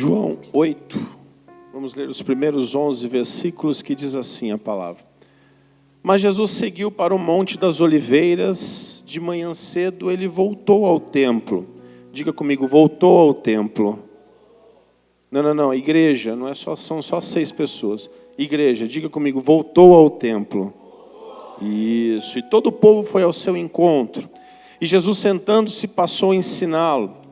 João 8, vamos ler os primeiros 11 versículos que diz assim a palavra. Mas Jesus seguiu para o Monte das Oliveiras, de manhã cedo ele voltou ao templo. Diga comigo, voltou ao templo. Não, igreja, não é só, são só 6 pessoas. Igreja, diga comigo, voltou ao templo. Isso, e todo o povo foi ao seu encontro. E Jesus, sentando-se, passou a ensiná-lo.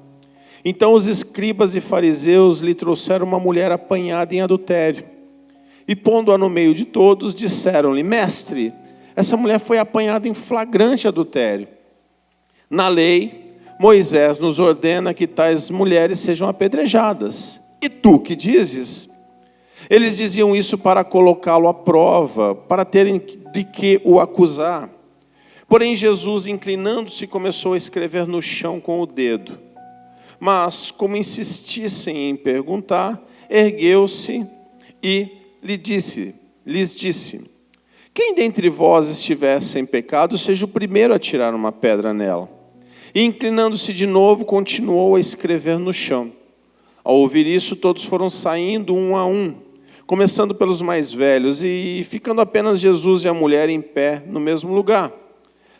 Então os escribas e fariseus lhe trouxeram uma mulher apanhada em adultério. E pondo-a no meio de todos, disseram-lhe, mestre, essa mulher foi apanhada em flagrante adultério. Na lei, Moisés nos ordena que tais mulheres sejam apedrejadas. E tu que dizes? Eles diziam isso para colocá-lo à prova, para terem de que o acusar. Porém Jesus, inclinando-se, começou a escrever no chão com o dedo. Mas, como insistissem em perguntar, ergueu-se e lhes disse, quem dentre vós estiver sem pecado, seja o primeiro a tirar uma pedra nela. E inclinando-se de novo, continuou a escrever no chão. Ao ouvir isso, todos foram saindo um a um, começando pelos mais velhos, e ficando apenas Jesus e a mulher em pé no mesmo lugar.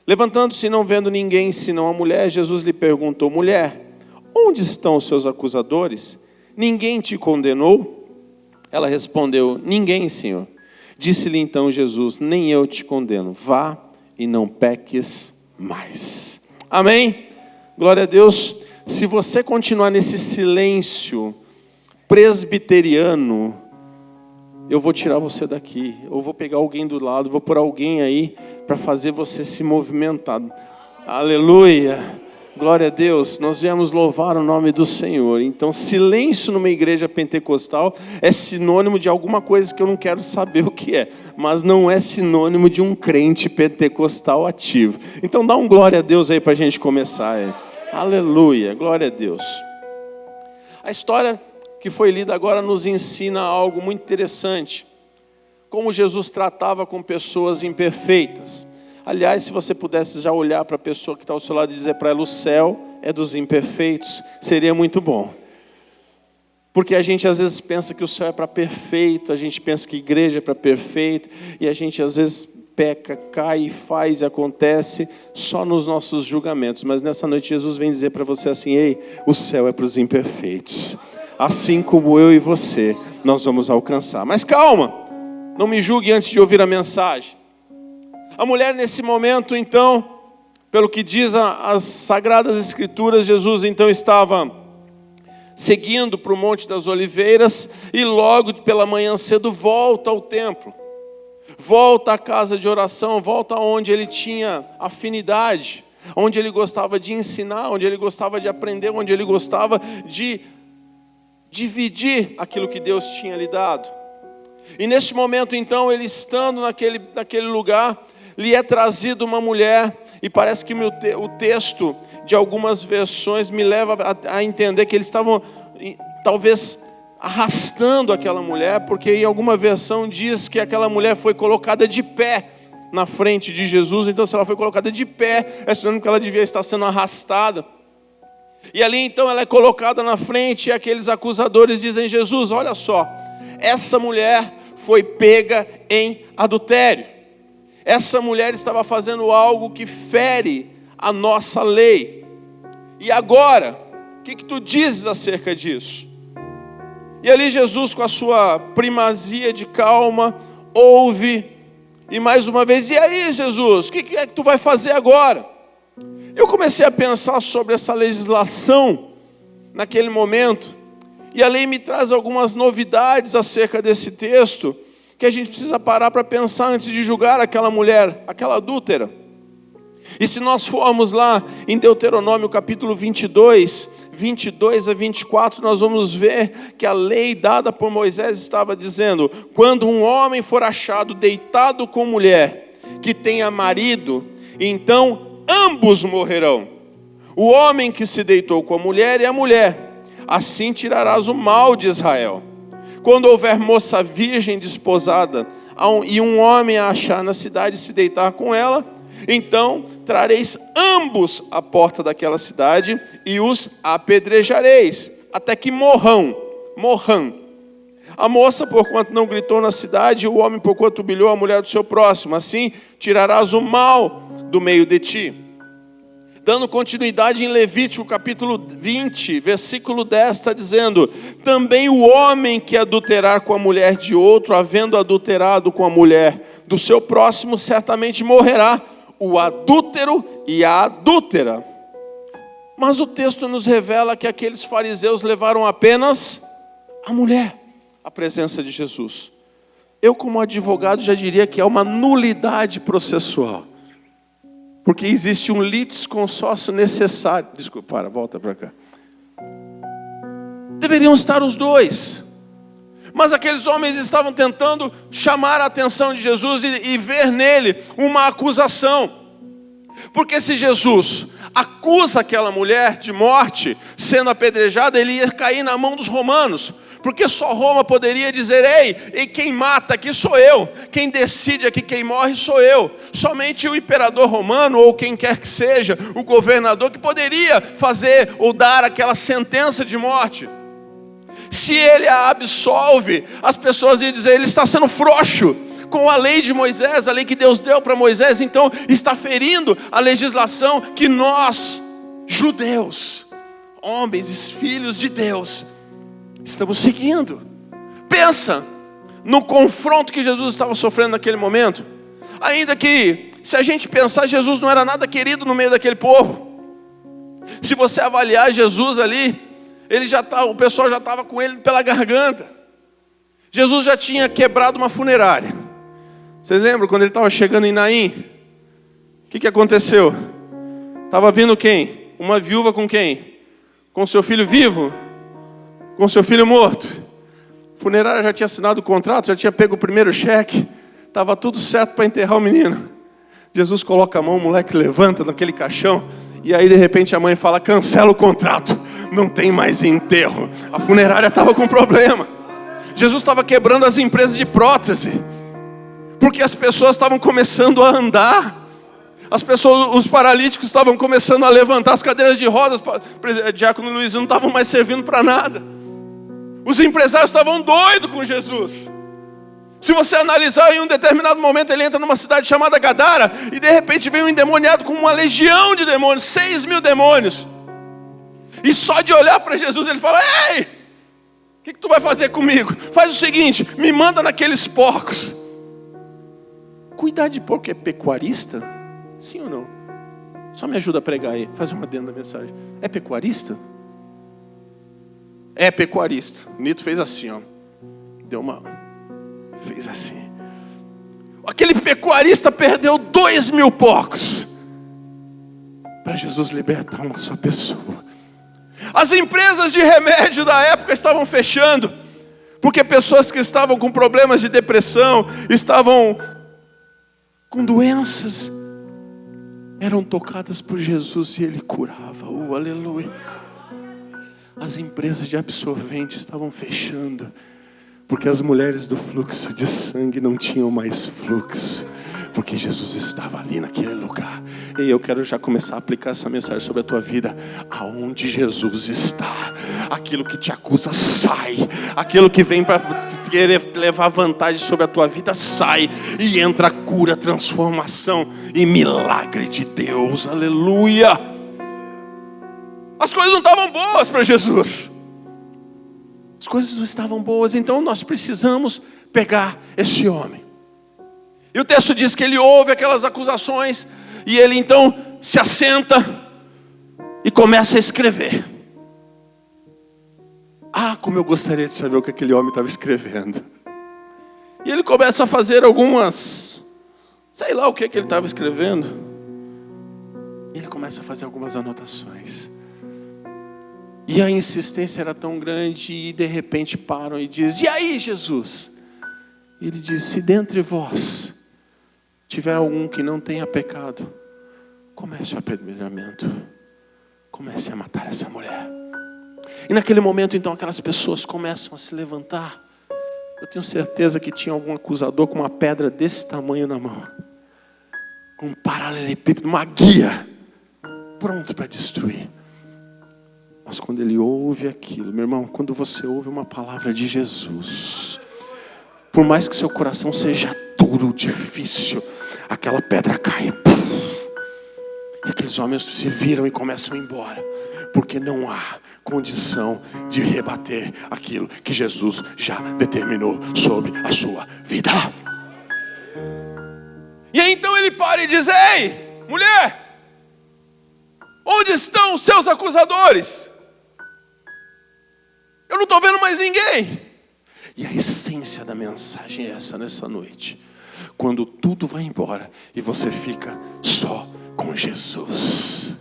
Levantando-se e não vendo ninguém senão a mulher, Jesus lhe perguntou, mulher, onde estão os seus acusadores? Ninguém te condenou? Ela respondeu, ninguém, Senhor. Disse-lhe então Jesus, nem eu te condeno. Vá e não peques mais. Amém? Glória a Deus. Se você continuar nesse silêncio presbiteriano, eu vou tirar você daqui. Eu vou pegar alguém do lado, vou pôr alguém aí para fazer você se movimentar. Aleluia. Glória a Deus, nós viemos louvar o nome do Senhor. Então, silêncio numa igreja pentecostal é sinônimo de alguma coisa que eu não quero saber o que é. Mas não é sinônimo de um crente pentecostal ativo. Então, dá um glória a Deus aí para a gente começar. Aleluia, glória a Deus. A história que foi lida agora nos ensina algo muito interessante. Como Jesus tratava com pessoas imperfeitas. Aliás, se você pudesse já olhar para a pessoa que está ao seu lado e dizer para ela, o céu é dos imperfeitos, seria muito bom. Porque a gente às vezes pensa que o céu é para perfeito, a gente pensa que a igreja é para perfeito, e a gente às vezes peca, cai, faz e acontece só nos nossos julgamentos. Mas nessa noite Jesus vem dizer para você assim, ei, o céu é para os imperfeitos. Assim como eu e você, nós vamos alcançar. Mas calma, não me julgue antes de ouvir a mensagem. A mulher nesse momento, então, pelo que diz as Sagradas Escrituras, Jesus então estava seguindo para o Monte das Oliveiras e logo pela manhã cedo volta ao templo. Volta à casa de oração, volta onde ele tinha afinidade, onde ele gostava de ensinar, onde ele gostava de aprender, onde ele gostava de dividir aquilo que Deus tinha lhe dado. E neste momento então, ele estando naquele lugar, lhe é trazido uma mulher, e parece que o texto de algumas versões me leva a entender que eles estavam talvez arrastando aquela mulher, porque em alguma versão diz que aquela mulher foi colocada de pé na frente de Jesus. Então se ela foi colocada de pé, é sinônimo que ela devia estar sendo arrastada. E ali então ela é colocada na frente, e aqueles acusadores dizem, Jesus, olha só, essa mulher foi pega em adultério. Essa mulher estava fazendo algo que fere a nossa lei. E agora, o que tu dizes acerca disso? E ali Jesus, com a sua primazia de calma, ouve. E mais uma vez, e aí Jesus, o que é que tu vai fazer agora? Eu comecei a pensar sobre essa legislação naquele momento. E a lei me traz algumas novidades acerca desse texto, que a gente precisa parar para pensar antes de julgar aquela mulher, aquela adúltera. E se nós formos lá em Deuteronômio capítulo 22 a 24, nós vamos ver que a lei dada por Moisés estava dizendo, quando um homem for achado deitado com mulher que tenha marido, então ambos morrerão. O homem que se deitou com a mulher e a mulher, assim tirarás o mal de Israel. Quando houver moça virgem desposada e um homem a achar na cidade e se deitar com ela, então trareis ambos à porta daquela cidade e os apedrejareis, até que morram. morram. A moça, porquanto não gritou na cidade, e o homem, porquanto humilhou a mulher do seu próximo. Assim tirarás o mal do meio de ti. Dando continuidade em Levítico, capítulo 20, versículo 10, está dizendo: também o homem que adulterar com a mulher de outro, havendo adulterado com a mulher do seu próximo, certamente morrerá, o adúltero e a adúltera. Mas o texto nos revela que aqueles fariseus levaram apenas a mulher à presença de Jesus. Eu, como advogado, já diria que é uma nulidade processual. Porque existe um litisconsórcio necessário. Desculpa, volta para cá. Deveriam estar os dois. Mas aqueles homens estavam tentando chamar a atenção de Jesus e ver nele uma acusação. Porque se Jesus acusa aquela mulher de morte, sendo apedrejada, ele ia cair na mão dos romanos. Porque só Roma poderia dizer: ei, quem mata aqui sou eu, quem decide aqui quem morre sou eu. Somente o imperador romano, ou quem quer que seja, o governador, que poderia fazer ou dar aquela sentença de morte. Se ele a absolve, as pessoas iam dizer: ele está sendo frouxo com a lei de Moisés, a lei que Deus deu para Moisés, então está ferindo a legislação que nós, judeus, homens e filhos de Deus, estamos seguindo. Pensa no confronto que Jesus estava sofrendo naquele momento. Ainda que, se a gente pensar, Jesus não era nada querido no meio daquele povo. Se você avaliar Jesus ali, o pessoal já estava com ele pela garganta. Jesus já tinha quebrado uma funerária. Vocês lembram quando ele estava chegando em Naim? O que aconteceu? Estava vindo quem? Uma viúva com quem? Com seu filho vivo? Com seu filho morto? A funerária já tinha assinado o contrato, já tinha pego o primeiro cheque, estava tudo certo para enterrar o menino. Jesus coloca a mão, o moleque levanta naquele caixão, e aí de repente a mãe fala: cancela o contrato, não tem mais enterro. A funerária estava com problema. Jesus estava quebrando as empresas de prótese, porque as pessoas estavam começando a andar. Os paralíticos estavam começando a levantar, as cadeiras de rodas, Diácono Luiz, não estavam mais servindo para nada. Os empresários estavam doidos com Jesus. Se você analisar, em um determinado momento ele entra numa cidade chamada Gadara, e de repente vem um endemoniado com uma legião de demônios, 6.000 demônios. E só de olhar para Jesus ele fala: ei, o que tu vai fazer comigo? Faz o seguinte, me manda naqueles porcos. Cuidar de porco é pecuarista? Sim ou não? Só me ajuda a pregar aí, fazer uma dentro da mensagem. É pecuarista? É pecuarista. O Nito fez assim, ó. Fez assim. Aquele pecuarista perdeu 2.000 porcos para Jesus libertar uma só pessoa. As empresas de remédio da época estavam fechando, porque pessoas que estavam com problemas de depressão, estavam com doenças, eram tocadas por Jesus e Ele curava. Aleluia. As empresas de absorvente estavam fechando, porque as mulheres do fluxo de sangue não tinham mais fluxo, porque Jesus estava ali naquele lugar. E eu quero já começar a aplicar essa mensagem sobre a tua vida. Aonde Jesus está, aquilo que te acusa sai, aquilo que vem para querer levar vantagem sobre a tua vida sai, e entra a cura, transformação e milagre de Deus. Aleluia. As coisas não estavam boas para Jesus. As coisas não estavam boas, então nós precisamos pegar esse homem. E o texto diz que ele ouve aquelas acusações, e ele então se assenta e começa a escrever. Como eu gostaria de saber o que aquele homem estava escrevendo. E ele começa a fazer algumas, sei lá o que ele estava escrevendo. E ele começa a fazer algumas anotações. E a insistência era tão grande, e de repente param e dizem: e aí, Jesus? E ele diz: se dentre vós tiver algum que não tenha pecado, comece o apedrejamento, comece a matar essa mulher. E naquele momento então aquelas pessoas começam a se levantar. Eu tenho certeza que tinha algum acusador com uma pedra desse tamanho na mão, com um paralelepípedo, uma guia, pronto para destruir. Mas quando ele ouve aquilo, meu irmão, quando você ouve uma palavra de Jesus, por mais que seu coração seja duro, difícil, aquela pedra cai. E aqueles homens se viram e começam a ir embora, porque não há condição de rebater aquilo que Jesus já determinou sobre a sua vida. E aí então ele para e diz: ei, mulher, onde estão os seus acusadores? Eu não estou vendo mais ninguém. E a essência da mensagem é essa nessa noite. Quando tudo vai embora e você fica só com Jesus.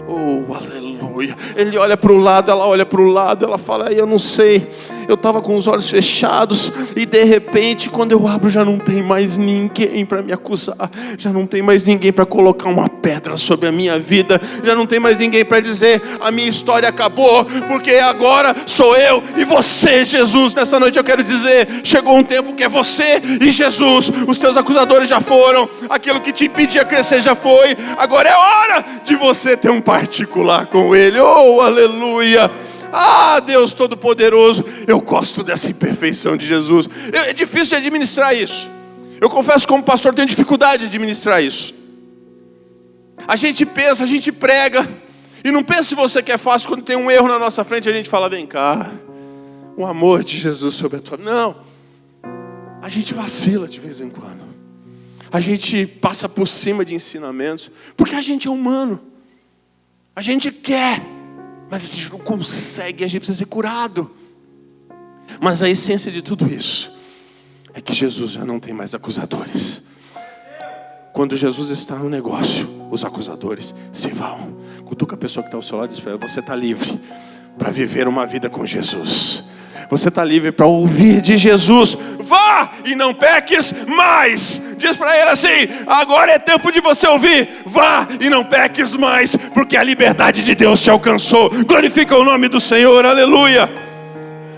Oh, aleluia. Ele olha para o lado, ela olha para o lado, ela fala: eu não sei, eu estava com os olhos fechados e de repente quando eu abro já não tem mais ninguém para me acusar, já não tem mais ninguém para colocar uma pedra sobre a minha vida, já não tem mais ninguém para dizer a minha história acabou, porque agora sou eu e você, Jesus. Nessa noite eu quero dizer, chegou um tempo que é você e Jesus. Os teus acusadores já foram, aquilo que te impedia crescer já foi, agora é hora de você ter um particular com Ele. Oh, aleluia. Ah, Deus Todo-Poderoso, eu gosto dessa imperfeição de Jesus. É difícil de administrar isso. Eu confesso, como pastor, tenho dificuldade de administrar isso. A gente pensa, a gente prega, e não pensa se você que é fácil, quando tem um erro na nossa frente, a gente fala: vem cá, o amor de Jesus sobre a tua vida. Não, a gente vacila de vez em quando. A gente passa por cima de ensinamentos, porque a gente é humano. A gente quer, mas a gente não consegue, a gente precisa ser curado. Mas a essência de tudo isso é que Jesus já não tem mais acusadores. Quando Jesus está no negócio, os acusadores se vão. Cutuca a pessoa que está ao seu lado e diz para ela: você está livre para viver uma vida com Jesus. Você está livre para ouvir de Jesus. Vá e não peques mais. Diz para ele assim: agora é tempo de você ouvir. Vá e não peques mais, porque a liberdade de Deus te alcançou. Glorifica o nome do Senhor, aleluia.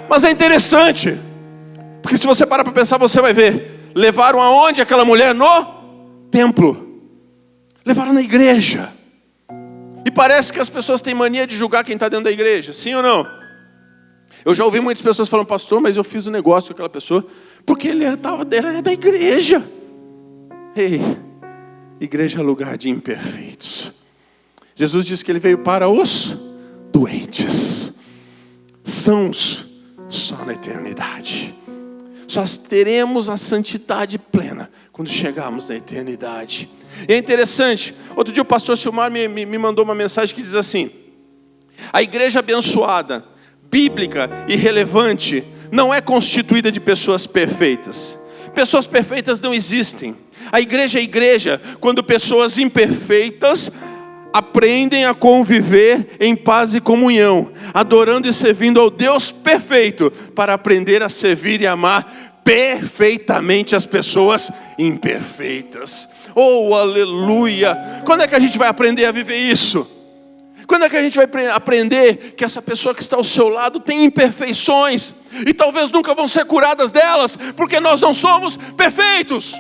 Mas é interessante, porque se você parar para pensar, você vai ver. Levaram aonde aquela mulher? No templo. Levaram na igreja. E parece que as pessoas têm mania de julgar quem está dentro da igreja. Sim ou não? Eu já ouvi muitas pessoas falando: pastor, mas eu fiz um negócio com aquela pessoa porque ele era da igreja. Ei, igreja é lugar de imperfeitos. Jesus disse que ele veio para os doentes. Sãos só na eternidade. Só teremos a santidade plena quando chegarmos na eternidade. E é interessante, outro dia o pastor Silmar me mandou uma mensagem que diz assim: a igreja abençoada, bíblica e relevante não é constituída de pessoas perfeitas. Pessoas perfeitas não existem. A igreja é igreja quando pessoas imperfeitas aprendem a conviver em paz e comunhão, adorando e servindo ao Deus perfeito, para aprender a servir e amar perfeitamente as pessoas imperfeitas. Oh, aleluia! Quando é que a gente vai aprender a viver isso? Quando é que a gente vai aprender que essa pessoa que está ao seu lado tem imperfeições e talvez nunca vão ser curadas delas, porque nós não somos perfeitos?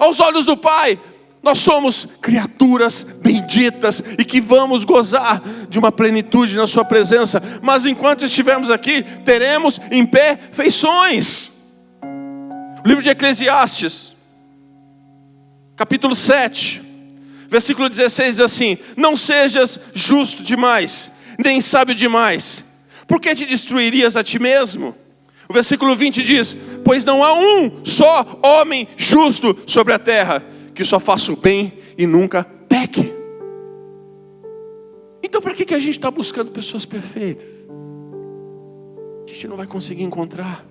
Aos olhos do Pai, nós somos criaturas benditas e que vamos gozar de uma plenitude na sua presença. Mas enquanto estivermos aqui, teremos imperfeições. O livro de Eclesiastes, capítulo 7, versículo 16 diz assim: não sejas justo demais, nem sábio demais, por que te destruirias a ti mesmo? O versículo 20 diz: pois não há um só homem justo sobre a terra, que só faça o bem e nunca peque. Então para que a gente está buscando pessoas perfeitas? A gente não vai conseguir encontrar.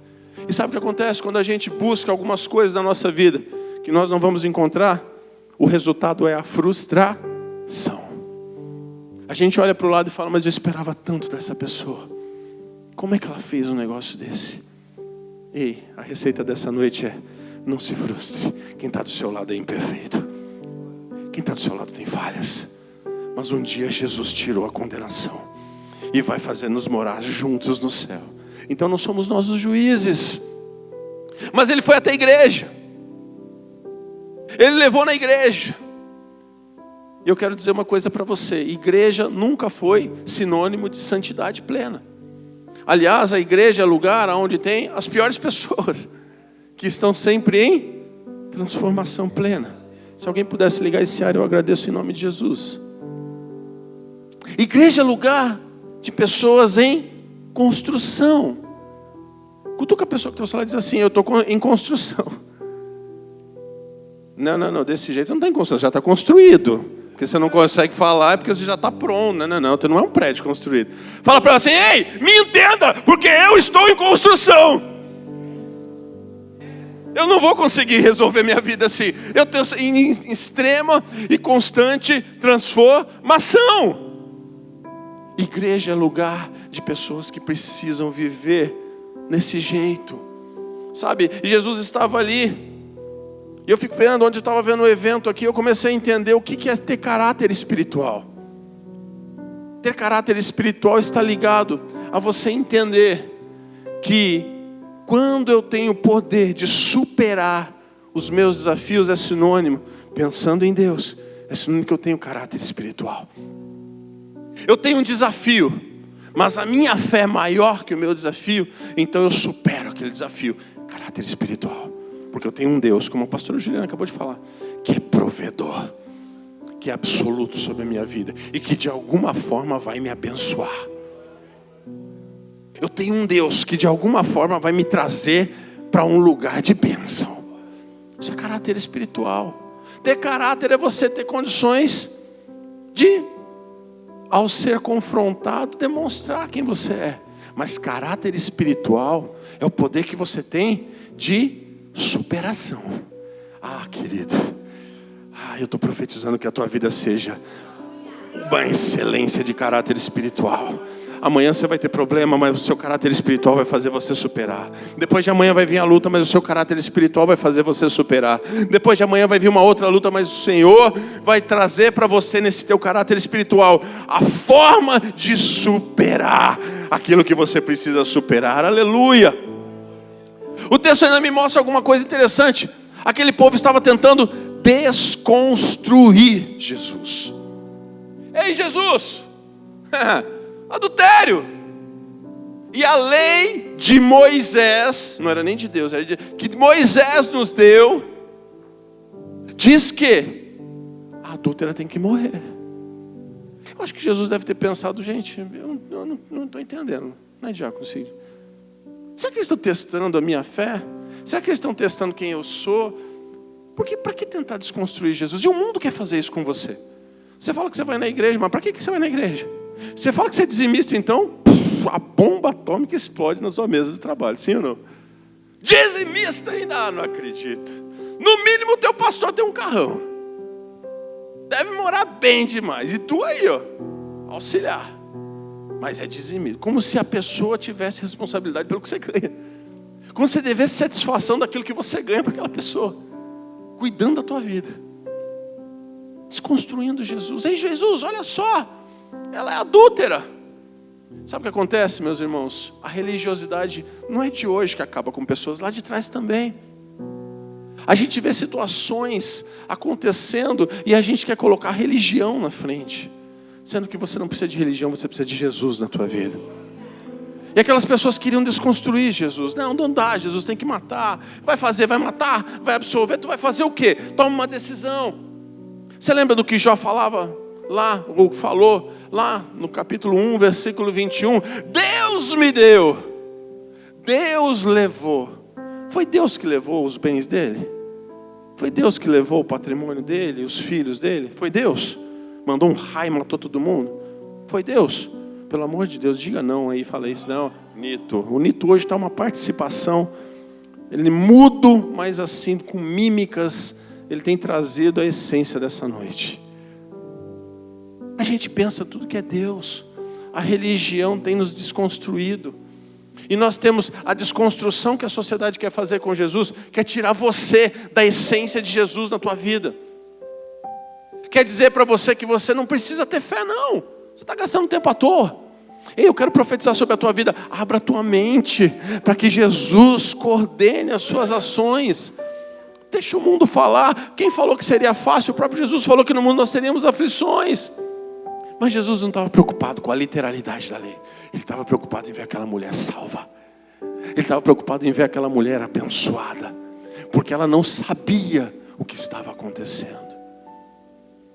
E sabe o que acontece? Quando a gente busca algumas coisas na nossa vida que nós não vamos encontrar, o resultado é a frustração. A gente olha para o lado e fala: mas eu esperava tanto dessa pessoa. Como é que ela fez um negócio desse? Ei, a receita dessa noite é: não se frustre. Quem está do seu lado é imperfeito. Quem está do seu lado tem falhas. Mas um dia Jesus tirou a condenação e vai fazer nos morar juntos no céu. Então não somos nós os juízes. Mas ele foi até a igreja. Ele levou na igreja. E eu quero dizer uma coisa para você: igreja nunca foi sinônimo de santidade plena. Aliás, a igreja é lugar onde tem as piores pessoas, que estão sempre em transformação plena. Se alguém pudesse ligar esse ar, eu agradeço em nome de Jesus. Igreja é lugar de pessoas em construção. Cutuca a pessoa que está ao seu lado e diz assim: eu estou em construção. Não, desse jeito você não está em construção, já está construído. Porque você não consegue falar, é porque você já está pronto. Não, você não é um prédio construído. Fala para ela assim: ei, me entenda, porque eu estou em construção. Eu não vou conseguir resolver minha vida assim. Eu estou em extrema e constante transformação. Igreja é lugar de pessoas que precisam viver nesse jeito. Sabe, Jesus estava ali. E eu fico vendo, onde eu estava vendo o evento aqui, eu comecei a entender o que é ter caráter espiritual. Ter caráter espiritual está ligado a você entender que quando eu tenho o poder de superar os meus desafios, é sinônimo, pensando em Deus, é sinônimo que eu tenho caráter espiritual. Eu tenho um desafio, mas a minha fé é maior que o meu desafio, então eu supero aquele desafio. Caráter espiritual. Porque eu tenho um Deus, como a pastora Juliana acabou de falar, que é provedor, que é absoluto sobre a minha vida e que de alguma forma vai me abençoar. Eu tenho um Deus que de alguma forma vai me trazer para um lugar de bênção. Isso é caráter espiritual. Ter caráter é você ter condições de, ao ser confrontado, demonstrar quem você é. Mas caráter espiritual é o poder que você tem de superação. Querido, eu estou profetizando que a tua vida seja uma excelência de caráter espiritual. Amanhã você vai ter problema, mas o seu caráter espiritual vai fazer você superar. Depois de amanhã vai vir a luta, mas o seu caráter espiritual vai fazer você superar. Depois de amanhã vai vir uma outra luta, mas o Senhor vai trazer para você, nesse teu caráter espiritual, a forma de superar aquilo que você precisa superar. Aleluia! O texto ainda me mostra alguma coisa interessante. Aquele povo estava tentando desconstruir Jesus. Ei, Jesus! Adultério! E a lei de Moisés, não era nem de Deus, era que Moisés nos deu, diz que a adúltera tem que morrer. Eu acho que Jesus deve ter pensado: gente, eu não estou entendendo. Não é, diácono Cid? Será que eles estão testando a minha fé? Será que eles estão testando quem eu sou? Porque para que tentar desconstruir Jesus? E o mundo quer fazer isso com você. Você fala que você vai na igreja, mas para que você vai na igreja? Você fala que você é dizimista, então a bomba atômica explode na sua mesa de trabalho, sim ou não? Dizimista ainda? Não acredito. No mínimo o teu pastor tem um carrão. Deve morar bem demais. E tu aí, auxiliar. Mas é dizimista. Como se a pessoa tivesse responsabilidade pelo que você ganha. Como se você devesse satisfação daquilo que você ganha para aquela pessoa. Cuidando da tua vida. Desconstruindo Jesus. Ei, Jesus, olha só. Ela é adúltera. Sabe o que acontece, meus irmãos? A religiosidade não é de hoje que acaba com pessoas, lá de trás também. A gente vê situações acontecendo e a gente quer colocar a religião na frente. Sendo que você não precisa de religião, você precisa de Jesus na tua vida. E aquelas pessoas queriam desconstruir Jesus. Não dá, Jesus tem que matar. Vai fazer, vai matar, vai absolver. Tu vai fazer o quê? Toma uma decisão. Você lembra do que Jó falava lá, ou falou lá no capítulo 1, versículo 21? Deus me deu, Deus levou. Foi Deus que levou os bens dele? Foi Deus que levou o patrimônio dele, os filhos dele? Foi Deus? Mandou um raio, matou todo mundo? Foi Deus? Pelo amor de Deus, diga não aí, fala isso. Não, Nito. O Nito hoje está uma participação, ele mudo, mas assim, com mímicas, ele tem trazido a essência dessa noite. A gente pensa tudo que é Deus. A religião tem nos desconstruído. E nós temos a desconstrução que a sociedade quer fazer com Jesus, quer tirar você da essência de Jesus na tua vida. Quer dizer para você que você não precisa ter fé, não. Você está gastando tempo à toa. Ei, eu quero profetizar sobre a tua vida. Abra a tua mente para que Jesus coordene as suas ações. deixa o mundo falar. Quem falou que seria fácil? O próprio Jesus falou que no mundo nós teríamos aflições. Mas Jesus não estava preocupado com a literalidade da lei. Ele estava preocupado em ver aquela mulher salva. Ele estava preocupado em ver aquela mulher abençoada. Porque ela não sabia o que estava acontecendo.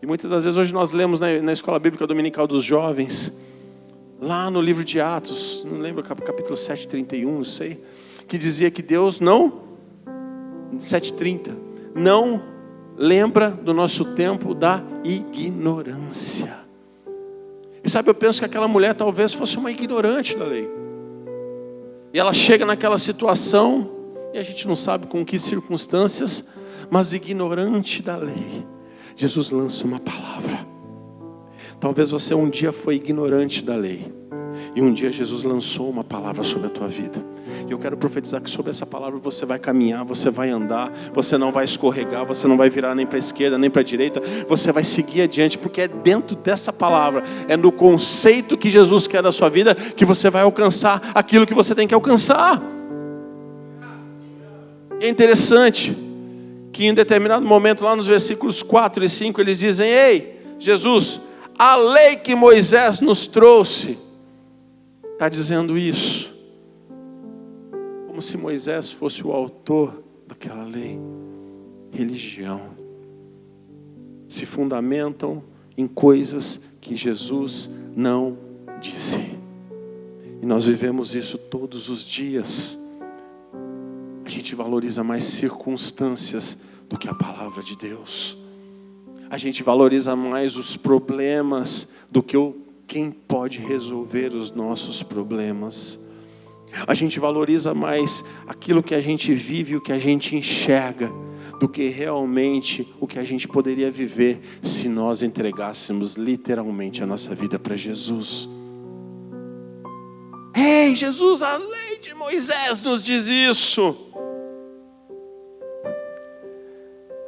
E muitas das vezes hoje nós lemos na escola bíblica dominical dos jovens, lá no livro de Atos, não lembro, capítulo 7, 31, não sei, que dizia que Deus não, 7:30, não lembra do nosso tempo da ignorância. E sabe, eu penso que aquela mulher talvez fosse uma ignorante da lei. E ela chega naquela situação, e a gente não sabe com que circunstâncias, mas ignorante da lei. Jesus lança uma palavra. Talvez você um dia foi ignorante da lei. E um dia Jesus lançou uma palavra sobre a tua vida. E eu quero profetizar que sobre essa palavra você vai caminhar, você vai andar, você não vai escorregar, você não vai virar nem para a esquerda, nem para a direita. Você vai seguir adiante, porque é dentro dessa palavra, é no conceito que Jesus quer da sua vida, que você vai alcançar aquilo que você tem que alcançar. E é interessante que em determinado momento, lá nos versículos 4 e 5, eles dizem: ei, Jesus, a lei que Moisés nos trouxe está dizendo isso. Como se Moisés fosse o autor daquela lei. Religião. Se fundamentam em coisas que Jesus não disse. E nós vivemos isso todos os dias. A gente valoriza mais circunstâncias do que a palavra de Deus. A gente valoriza mais os problemas do que quem pode resolver os nossos problemas. A gente valoriza mais aquilo que a gente vive, o que a gente enxerga, do que realmente o que a gente poderia viver se nós entregássemos literalmente a nossa vida para Jesus. Ei, Jesus, a lei de Moisés nos diz isso.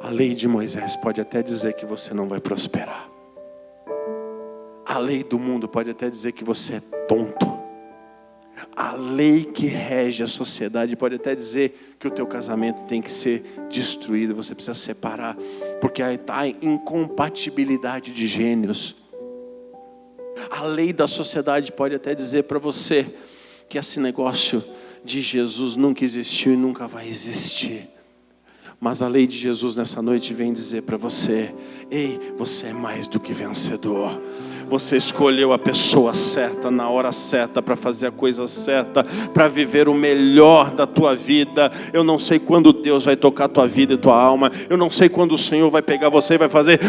A lei de Moisés pode até dizer que você não vai prosperar. A lei do mundo pode até dizer que você é tonto. A lei que rege a sociedade pode até dizer que o teu casamento tem que ser destruído, você precisa separar, porque aí está em incompatibilidade de gênios. A lei da sociedade pode até dizer para você que esse negócio de Jesus nunca existiu e nunca vai existir. Mas a lei de Jesus nessa noite vem dizer para você: ei, você é mais do que vencedor. Você escolheu a pessoa certa, na hora certa, para fazer a coisa certa, para viver o melhor da tua vida. Eu não sei quando Deus vai tocar a tua vida e tua alma. Eu não sei quando o Senhor vai pegar você e vai fazer,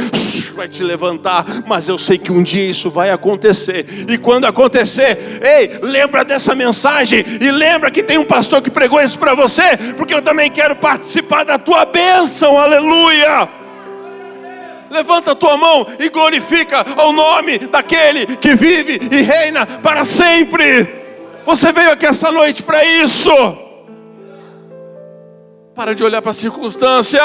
vai te levantar. Mas eu sei que um dia isso vai acontecer. E quando acontecer, ei, lembra dessa mensagem. E lembra que tem um pastor que pregou isso para você. Porque eu também quero participar da tua bênção, aleluia. Levanta a tua mão e glorifica ao nome daquele que vive e reina para sempre. Você veio aqui essa noite para isso. Para de olhar para a circunstância.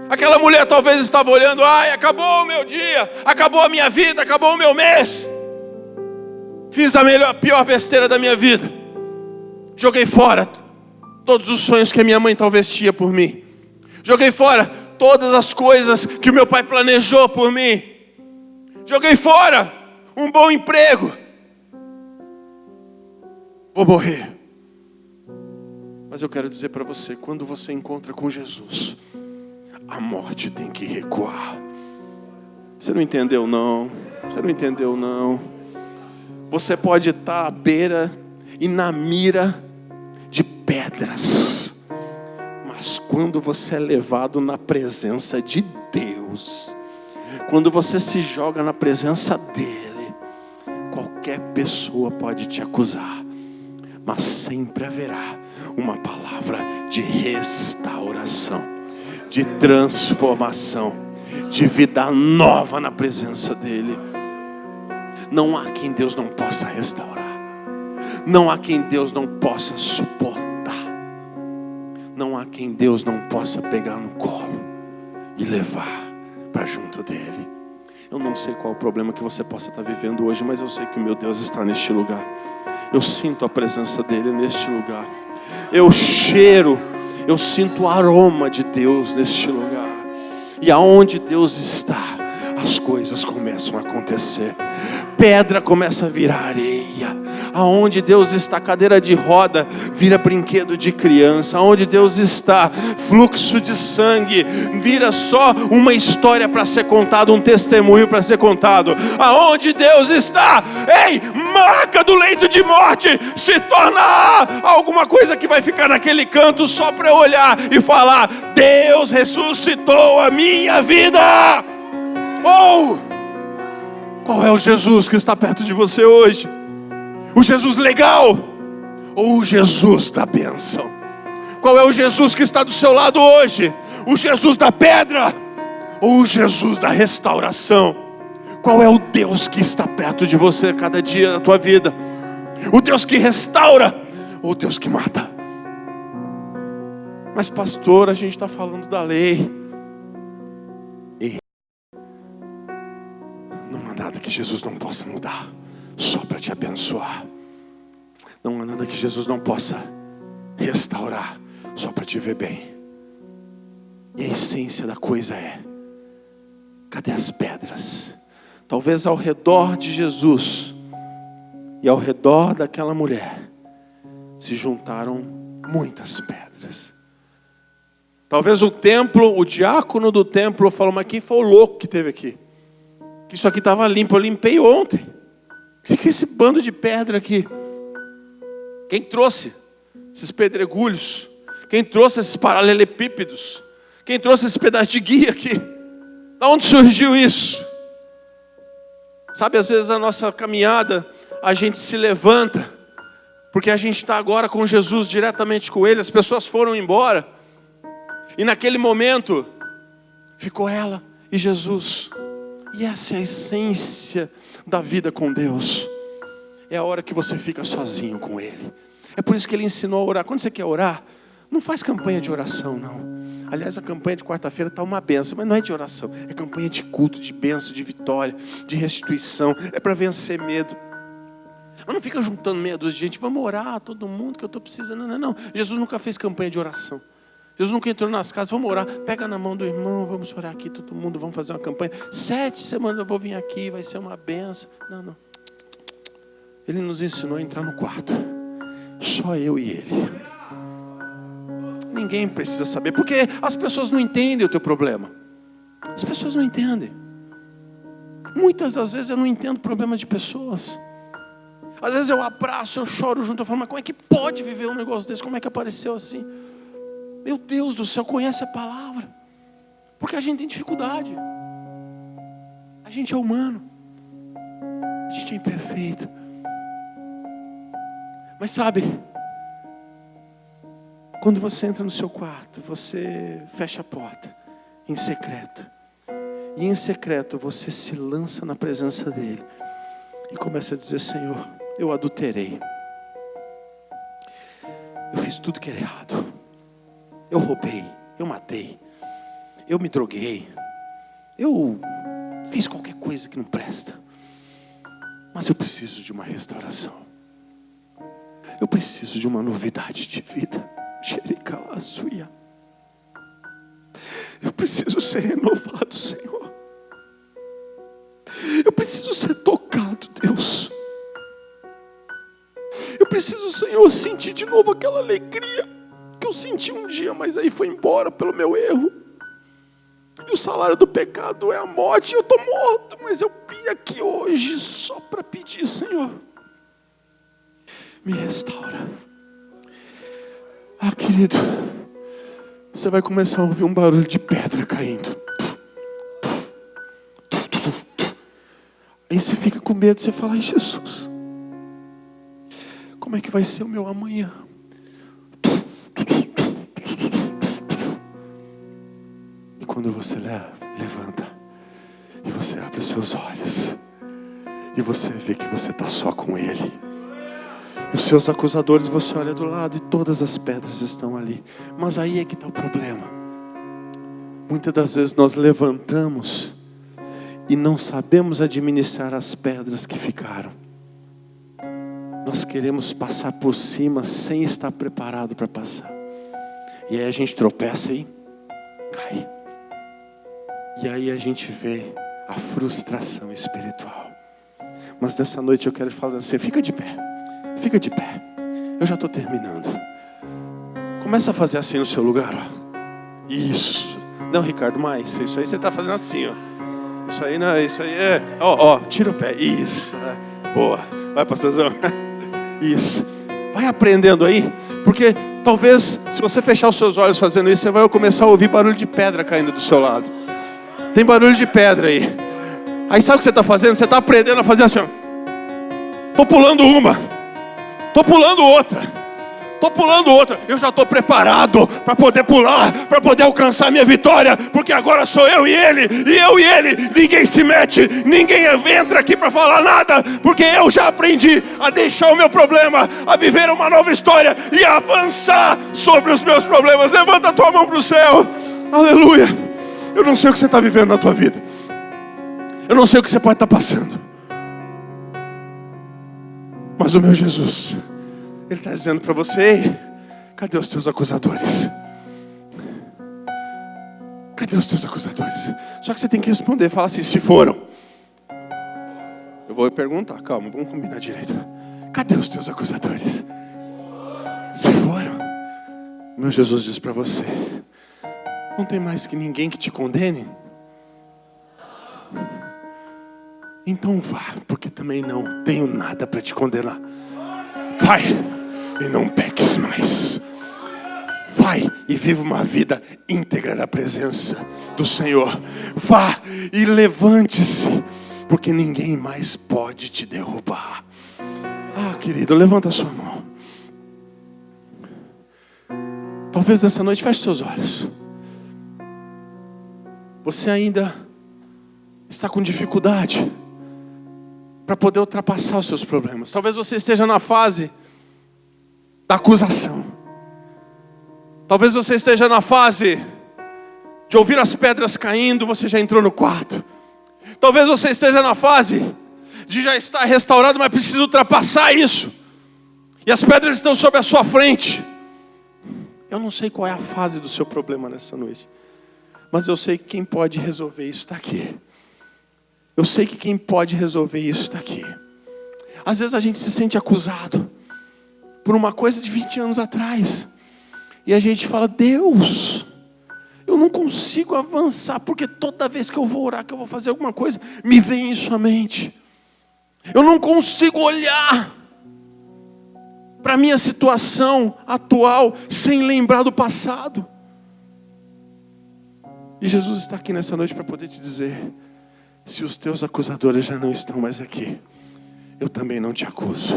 Aquela mulher talvez estava olhando: ai, acabou o meu dia, acabou a minha vida, acabou o meu mês. Fiz a pior besteira da minha vida. Joguei fora todos os sonhos que a minha mãe talvez tinha por mim. Joguei fora todas as coisas que o meu pai planejou por mim. Joguei fora um bom emprego. Vou morrer. Mas eu quero dizer para você, quando você encontra com Jesus, a morte tem que recuar. Você não entendeu não? Você não entendeu não? Você pode estar à beira e na mira de pedras. Mas quando você é levado na presença de Deus, quando você se joga na presença dEle, qualquer pessoa pode te acusar, mas sempre haverá uma palavra de restauração, de transformação, de vida nova na presença dEle. Não há quem Deus não possa restaurar. Não há quem Deus não possa suportar. Não há quem Deus não possa pegar no colo e levar para junto dEle. Eu não sei qual o problema que você possa estar vivendo hoje, mas eu sei que o meu Deus está neste lugar. Eu sinto a presença dEle neste lugar. Eu cheiro Eu sinto o aroma de Deus neste lugar. E aonde Deus está, as coisas começam a acontecer. Pedra começa a virar areia. Aonde Deus está, cadeira de roda vira brinquedo de criança. Aonde Deus está, fluxo de sangue vira só uma história para ser contada, um testemunho para ser contado. Aonde Deus está, ei, marca do leito de morte se torna alguma coisa que vai ficar naquele canto só para eu olhar e falar: Deus ressuscitou a minha vida. Qual é o Jesus que está perto de você hoje? O Jesus legal ou o Jesus da bênção? Qual é o Jesus que está do seu lado hoje? O Jesus da pedra ou o Jesus da restauração? Qual é o Deus que está perto de você cada dia da tua vida? O Deus que restaura ou o Deus que mata? Mas pastor, a gente está falando da lei. Não há nada que Jesus não possa mudar só para te abençoar. Não há nada que Jesus não possa restaurar só para te ver bem. E a essência da coisa é: cadê as pedras? Talvez ao redor de Jesus e ao redor daquela mulher se juntaram muitas pedras. Talvez o templo, o diácono do templo falou: mas quem foi o louco que teve aqui? Que isso aqui estava limpo, eu limpei ontem. O que é esse bando de pedra aqui? Quem trouxe esses pedregulhos? Quem trouxe esses paralelepípedos? Quem trouxe esse pedaço de guia aqui? Da onde surgiu isso? Sabe, às vezes a nossa caminhada, a gente se levanta, porque a gente está agora com Jesus, diretamente com Ele. As pessoas foram embora, e naquele momento, ficou ela e Jesus. E essa é a essência da vida com Deus. É a hora que você fica sozinho com Ele. É por isso que Ele ensinou a orar. Quando você quer orar, não faz campanha de oração, não. Aliás, a campanha de quarta-feira está uma benção, mas não é de oração. É campanha de culto, de bênção, de vitória, de restituição. É para vencer medo. Mas não fica juntando meia dúzia de gente: vamos orar, todo mundo que eu estou precisando. Não. Jesus nunca fez campanha de oração. Jesus nunca entrou nas casas: vamos orar, pega na mão do irmão, vamos orar aqui todo mundo, vamos fazer uma campanha. 7 semanas eu vou vir aqui, vai ser uma benção. Não. Ele nos ensinou a entrar no quarto. Só eu e Ele. Ninguém precisa saber, porque as pessoas não entendem o teu problema. As pessoas não entendem. Muitas das vezes eu não entendo o problema de pessoas. Às vezes eu abraço, eu choro junto, eu falo: mas como é que pode viver um negócio desse? Como é que apareceu assim? Meu Deus do céu, conhece a palavra. Porque a gente tem dificuldade. A gente é humano. A gente é imperfeito. Mas sabe, quando você entra no seu quarto, você fecha a porta em secreto. E em secreto você se lança na presença dEle e começa a dizer: Senhor, eu adulterei. Eu fiz tudo que era errado. Eu roubei, eu matei, eu me droguei, eu fiz qualquer coisa que não presta. Mas eu preciso de uma restauração. Eu preciso de uma novidade de vida. Eu preciso ser renovado, Senhor. Eu preciso ser tocado, Deus. Eu preciso, Senhor, sentir de novo aquela alegria que eu senti um dia, mas aí foi embora pelo meu erro. E o salário do pecado é a morte. Eu estou morto, mas eu vim aqui hoje só para pedir: Senhor, me restaura. Querido, você vai começar a ouvir um barulho de pedra caindo. Aí você fica com medo, você fala: ai, Jesus, como é que vai ser o meu amanhã? E quando você levanta e você abre os seus olhos e você vê que você está só com Ele, e os seus acusadores, você olha do lado e todas as pedras estão ali. Mas aí é que está o problema. Muitas das vezes nós levantamos e não sabemos administrar as pedras que ficaram. Nós queremos passar por cima sem estar preparado para passar. E aí a gente tropeça e cai. E aí a gente vê a frustração espiritual. Mas nessa noite eu quero falar assim, fica de pé. Fica de pé. Eu já estou terminando. Começa a fazer assim no seu lugar, ó. Isso. Não, Ricardo, mais. Isso aí você está fazendo assim, ó. Isso aí não, isso aí é. Ó, tira o pé. Isso. Boa. Vai, pastorzão. Isso. Vai aprendendo aí, porque talvez se você fechar os seus olhos fazendo isso, você vai começar a ouvir barulho de pedra caindo do seu lado. Tem barulho de pedra aí. Aí sabe o que você está fazendo? Você está aprendendo a fazer assim, ó. Tô pulando uma. Tô pulando outra. Estou pulando outra, eu já estou preparado para poder pular, para poder alcançar a minha vitória, porque agora sou eu e ele, ninguém se mete, ninguém entra aqui para falar nada, porque eu já aprendi a deixar o meu problema, a viver uma nova história e a avançar sobre os meus problemas. Levanta a tua mão para o céu, aleluia. Eu não sei o que você está vivendo na tua vida, eu não sei o que você pode estar passando, mas o meu Jesus, Ele está dizendo para você, ei, cadê os teus acusadores? Cadê os teus acusadores? Só que você tem que responder, falar assim, se foram. Eu vou perguntar, calma, vamos combinar direito. Cadê os teus acusadores? Se foram. Meu Jesus diz para você, não tem mais que ninguém que te condene? Então vá, porque também não tenho nada para te condenar. Vai e não peques mais. Vai e viva uma vida íntegra na presença do Senhor. Vá e levante-se, porque ninguém mais pode te derrubar. Ah, querido, levanta a sua mão. Talvez nessa noite feche seus olhos. Você ainda está com dificuldade para poder ultrapassar os seus problemas. Talvez você esteja na fase da acusação. Talvez você esteja na fase de ouvir as pedras caindo, você já entrou no quarto. Talvez você esteja na fase de já estar restaurado, mas precisa ultrapassar isso. E as pedras estão sobre a sua frente. Eu não sei qual é a fase do seu problema nessa noite, mas eu sei que quem pode resolver isso está aqui. Eu sei que quem pode resolver isso está aqui. Às vezes a gente se sente acusado por uma coisa de 20 anos atrás. E a gente fala, Deus, eu não consigo avançar, porque toda vez que eu vou orar, que eu vou fazer alguma coisa, me vem isso à mente. Eu não consigo olhar para a minha situação atual sem lembrar do passado. E Jesus está aqui nessa noite para poder te dizer, se os teus acusadores já não estão mais aqui, eu também não te acuso,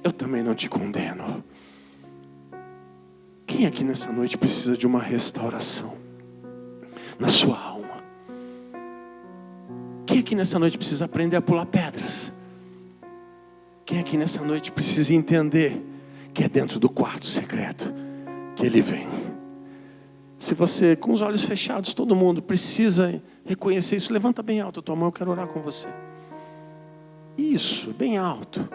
eu também não te condeno. Quem aqui nessa noite precisa de uma restauração na sua alma? Quem aqui nessa noite precisa aprender a pular pedras? Quem aqui nessa noite precisa entender que é dentro do quarto secreto que Ele vem? Se você, com os olhos fechados, todo mundo precisa reconhecer isso, levanta bem alto a tua mão, eu quero orar com você. Isso, bem alto.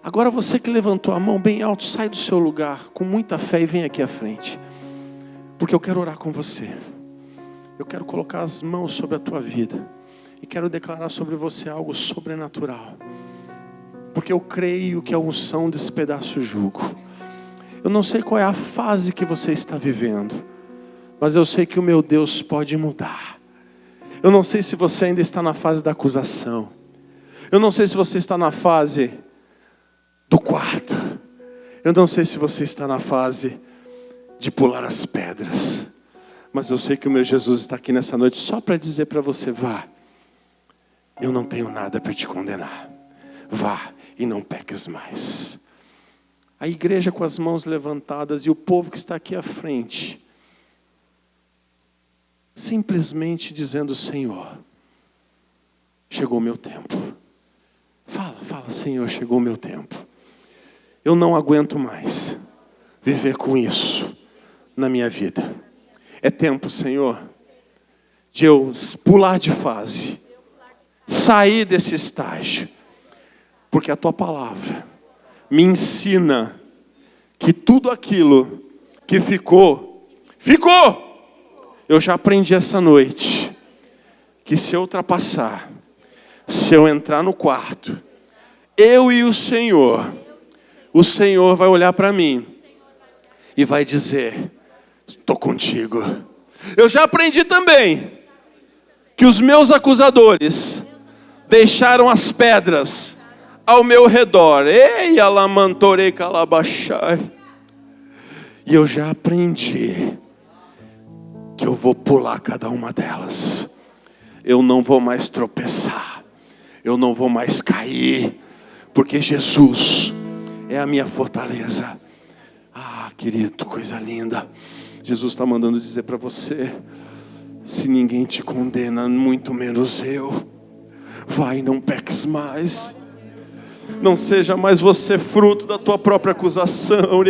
Agora você que levantou a mão bem alto, sai do seu lugar com muita fé e vem aqui à frente. Porque eu quero orar com você. Eu quero colocar as mãos sobre a tua vida. E quero declarar sobre você algo sobrenatural. Porque eu creio que a unção despedaça o jugo. Eu não sei qual é a fase que você está vivendo, mas eu sei que o meu Deus pode mudar. Eu não sei se você ainda está na fase da acusação. Eu não sei se você está na fase do quarto. Eu não sei se você está na fase de pular as pedras. Mas eu sei que o meu Jesus está aqui nessa noite só para dizer para você, vá. Eu não tenho nada para te condenar. Vá e não peques mais. A igreja com as mãos levantadas e o povo que está aqui à frente, simplesmente dizendo, Senhor, chegou o meu tempo. Fala, Senhor, chegou o meu tempo. Eu não aguento mais viver com isso na minha vida. É tempo, Senhor, de eu pular de fase, sair desse estágio, porque a Tua palavra me ensina que tudo aquilo que ficou Ficou! Eu já aprendi essa noite que se eu ultrapassar, se eu entrar no quarto, eu e o Senhor vai olhar para mim e vai dizer: estou contigo. Eu já aprendi também que os meus acusadores deixaram as pedras ao meu redor. Ei, alamantore calabachai. E eu já aprendi que eu vou pular cada uma delas. Eu não vou mais tropeçar. Eu não vou mais cair. Porque Jesus é a minha fortaleza. Ah, querido, coisa linda. Jesus está mandando dizer para você: se ninguém te condena, muito menos eu. Vai, não peques mais. Não seja mais você fruto da tua própria acusação.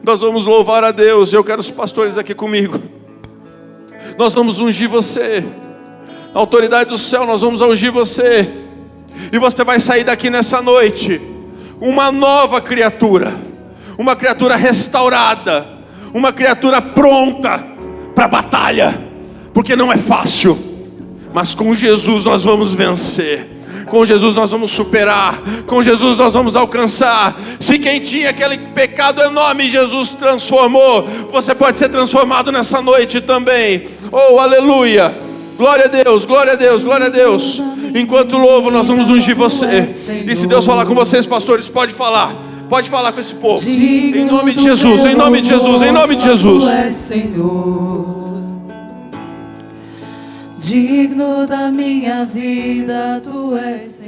Nós vamos louvar a Deus. Eu quero os pastores aqui comigo. Nós vamos ungir você. Na autoridade do céu, nós vamos ungir você. E você vai sair daqui nessa noite uma nova criatura. Uma criatura restaurada. Uma criatura pronta para a batalha. Porque não é fácil. Mas com Jesus nós vamos vencer. Com Jesus nós vamos superar. Com Jesus nós vamos alcançar. Se quem tinha aquele pecado enorme, Jesus transformou, você pode ser transformado nessa noite também. Oh, aleluia. Glória a Deus, glória a Deus, glória a Deus. Enquanto louvo, nós vamos ungir você. E se Deus falar com vocês, pastores, pode falar. Pode falar com esse povo. Em nome de Jesus, em nome de Jesus, em nome de Jesus. Digno da minha vida, tu és